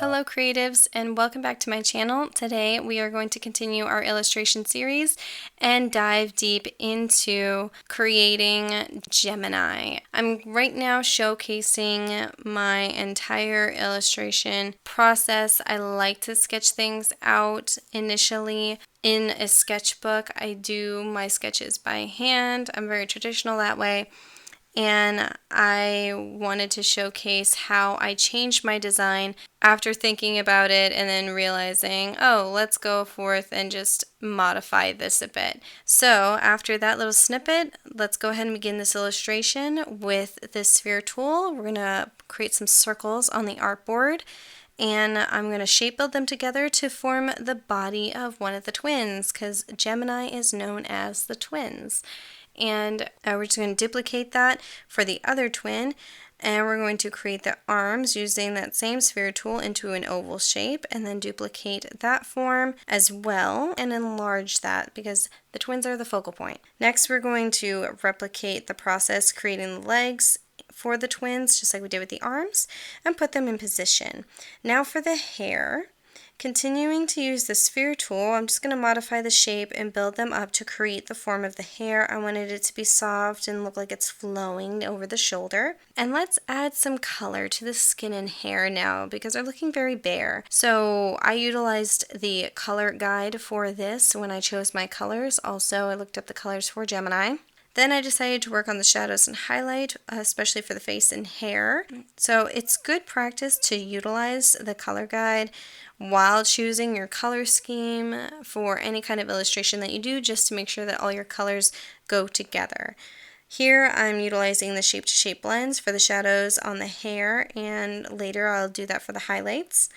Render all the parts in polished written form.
Hello creatives, and welcome back to my channel. Today we are going to continue our illustration series and dive deep into creating Gemini. I'm right now showcasing my entire illustration process. I like to sketch things out initially in a sketchbook. I do my sketches by hand. I'm very traditional that way. And I wanted to showcase how I changed my design after thinking about it and then realizing, oh, let's go forth and just modify this a bit. So after that little snippet, let's go ahead and begin this illustration with this sphere tool. We're going to create some circles on the artboard, and I'm going to shape build them together to form the body of one of the twins, because Gemini is known as the twins. And we're just going to duplicate that for the other twin, and we're going to create the arms using that same sphere tool into an oval shape, and then duplicate that form as well and enlarge that because the twins are the focal point. Next, we're going to replicate the process creating the legs for the twins just like we did with the arms and put them in position. Now for the hair, continuing to use the sphere tool, I'm just going to modify the shape and build them up to create the form of the hair. I wanted it to be soft and look like it's flowing over the shoulder. And let's add some color to the skin and hair now because they're looking very bare. So I utilized the color guide for this when I chose my colors. Also, I looked up the colors for Gemini. Then I decided to work on the shadows and highlight, especially for the face and hair. So it's good practice to utilize the color guide while choosing your color scheme for any kind of illustration that you do, just to make sure that all your colors go together. Here I'm utilizing the shape to shape blends for the shadows on the hair, and later I'll do that for the highlights.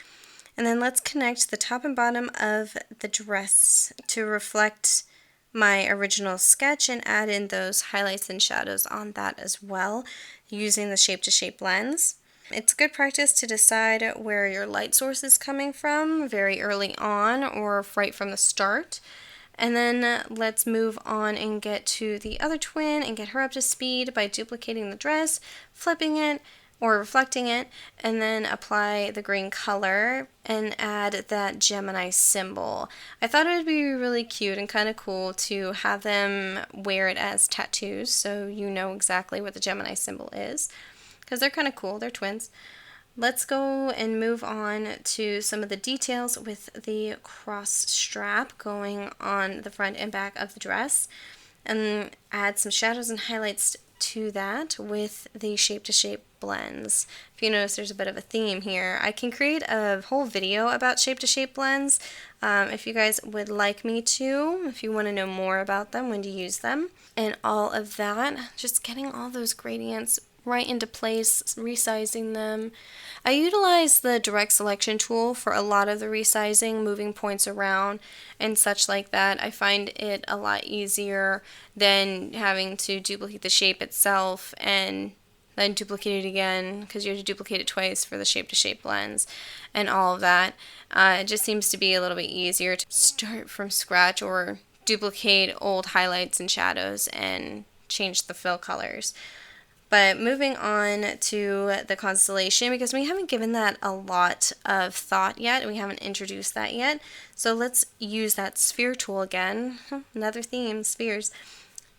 And then let's connect the top and bottom of the dress to reflect my original sketch and add in those highlights and shadows on that as well using the shape to shape blends. It's good practice to decide where your light source is coming from very early on or right from the start. And then let's move on and get to the other twin and get her up to speed by duplicating the dress, flipping it, or reflecting it, and then apply the green color and add that Gemini symbol. I thought it would be really cute and kind of cool to have them wear it as tattoos so you know exactly what the Gemini symbol is, because they're kind of cool, they're twins. Let's go and move on to some of the details with the cross strap going on the front and back of the dress, and add some shadows and highlights to that with the shape to shape blends. If you notice, there's a bit of a theme here. I can create a whole video about shape to shape blends if you guys would like me to, if you want to know more about them, when to use them, and all of that. Just getting all those gradients right into place, resizing them. I utilize the direct selection tool for a lot of the resizing, moving points around and such like that. I find it a lot easier than having to duplicate the shape itself and then duplicate it again, because you have to duplicate it twice for the shape to shape blends and all of that. It just seems to be a little bit easier to start from scratch or duplicate old highlights and shadows and change the fill colors. But moving on to the constellation, because we haven't given that a lot of thought yet, we haven't introduced that yet. So let's use that sphere tool again. Another theme, spheres.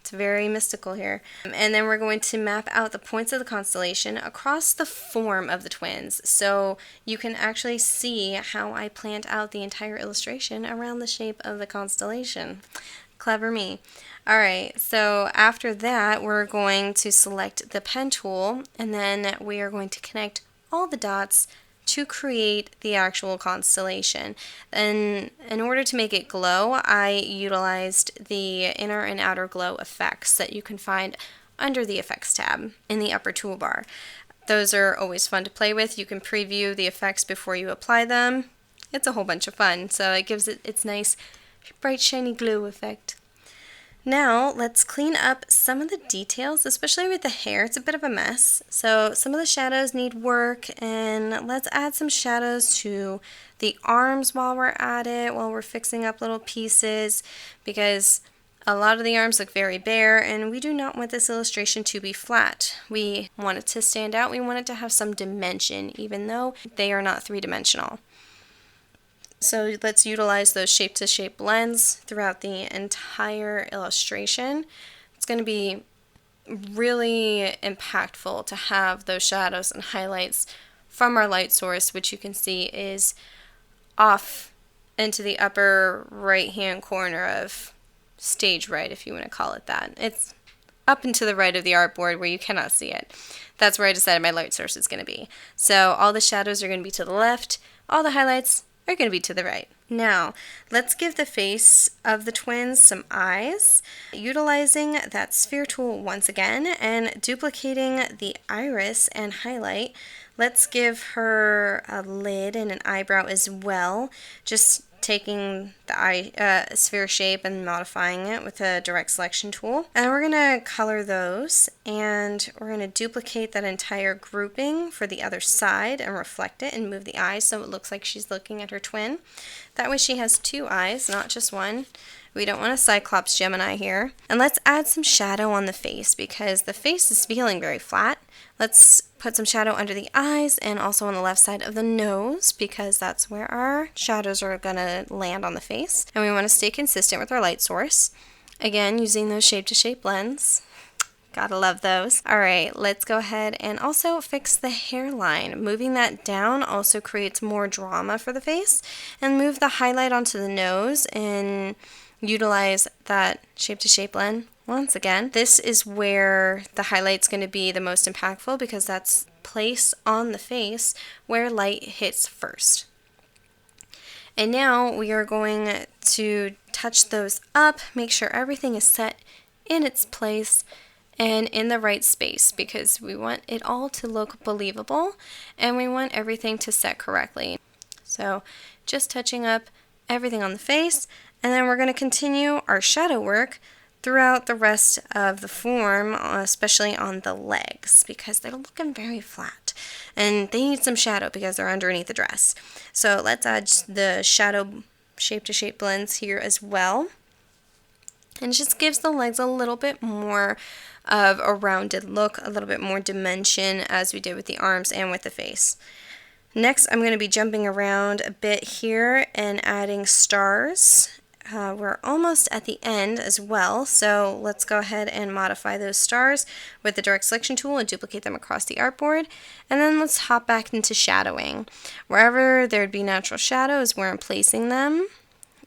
It's very mystical here. And then we're going to map out the points of the constellation across the form of the twins. So you can actually see how I planned out the entire illustration around the shape of the constellation. Clever me. Alright, so after that we're going to select the pen tool, and then we are going to connect all the dots to create the actual constellation. And in order to make it glow, I utilized the inner and outer glow effects that you can find under the effects tab in the upper toolbar. Those are always fun to play with. You can preview the effects before you apply them. It's a whole bunch of fun, so it gives it its nice bright shiny glow effect. Now let's clean up some of the details, especially with the hair. It's a bit of a mess, so some of the shadows need work, and let's add some shadows to the arms while we're at it, while we're fixing up little pieces, because A lot of the arms look very bare, and we do not want this illustration to be flat. We want it to stand out. We want it to have some dimension, even though they are not three-dimensional. So let's utilize those shape-to-shape blends throughout the entire illustration. It's going to be really impactful to have those shadows and highlights from our light source, which you can see is off into the upper right-hand corner of stage right, if you want to call it that. It's up and to the right of the artboard where you cannot see it. That's where I decided my light source is going to be. So all the shadows are going to be to the left, all the highlights are going to be to the right. Now, let's give the face of the twins some eyes, utilizing that sphere tool once again and duplicating the iris and highlight. Let's give her a lid and an eyebrow as well, just taking the eye sphere shape and modifying it with a direct selection tool. And we're going to color those, and we're going to duplicate that entire grouping for the other side and reflect it and move the eyes so it looks like she's looking at her twin. That way she has two eyes, not just one. We don't want a Cyclops Gemini here. And let's add some shadow on the face because the face is feeling very flat. Let's put some shadow under the eyes and also on the left side of the nose because that's where our shadows are going to land on the face. And we want to stay consistent with our light source. Again, using those shape-to-shape blends. Gotta love those. Alright, let's go ahead and also fix the hairline. Moving that down also creates more drama for the face. And move the highlight onto the nose and utilize that shape-to-shape blend. Once again, this is where the highlight's going to be the most impactful because that's place on the face where light hits first. And now we are going to touch those up, make sure everything is set in its place and in the right space because we want it all to look believable and we want everything to set correctly. So just touching up everything on the face, and then we're going to continue our shadow work throughout the rest of the form, especially on the legs because they're looking very flat and they need some shadow because they're underneath the dress. So let's add the shadow shape-to-shape blends here as well. And it just gives the legs a little bit more of a rounded look, a little bit more dimension as we did with the arms and with the face. Next, I'm going to be jumping around a bit here and adding stars. We're almost at the end as well, so let's go ahead and modify those stars with the direct selection tool and duplicate them across the artboard. And then let's hop back into shadowing. Wherever there'd be natural shadow is where I'm placing them.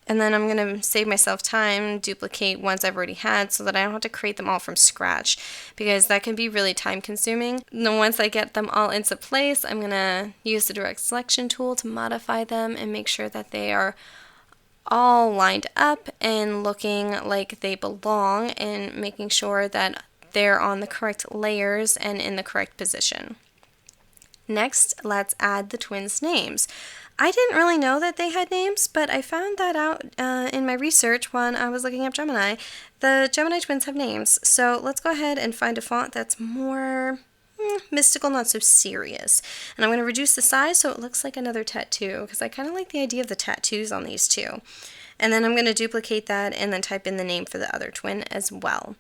And then I'm going to save myself time, duplicate ones I've already had so that I don't have to create them all from scratch because that can be really time consuming. And then once I get them all into place, I'm going to use the direct selection tool to modify them and make sure that they are all lined up and looking like they belong and making sure that they're on the correct layers and in the correct position. Next, let's add the twins' names. I didn't really know that they had names, but I found that out in my research when I was looking up Gemini. The Gemini twins have names, so let's go ahead and find a font that's more mystical, not so serious. And I'm going to reduce the size so it looks like another tattoo, because I kind of like the idea of the tattoos on these two. And then I'm going to duplicate that and then type in the name for the other twin as well.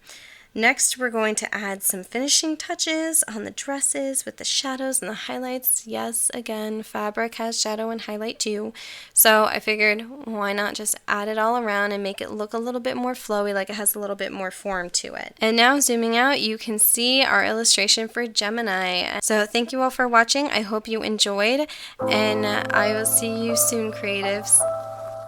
Next, we're going to add some finishing touches on the dresses with the shadows and the highlights. Yes, again, fabric has shadow and highlight too. So I figured, why not just add it all around and make it look a little bit more flowy, like it has a little bit more form to it. And now zooming out, you can see our illustration for Gemini. So thank you all for watching. I hope you enjoyed, and I will see you soon, creatives.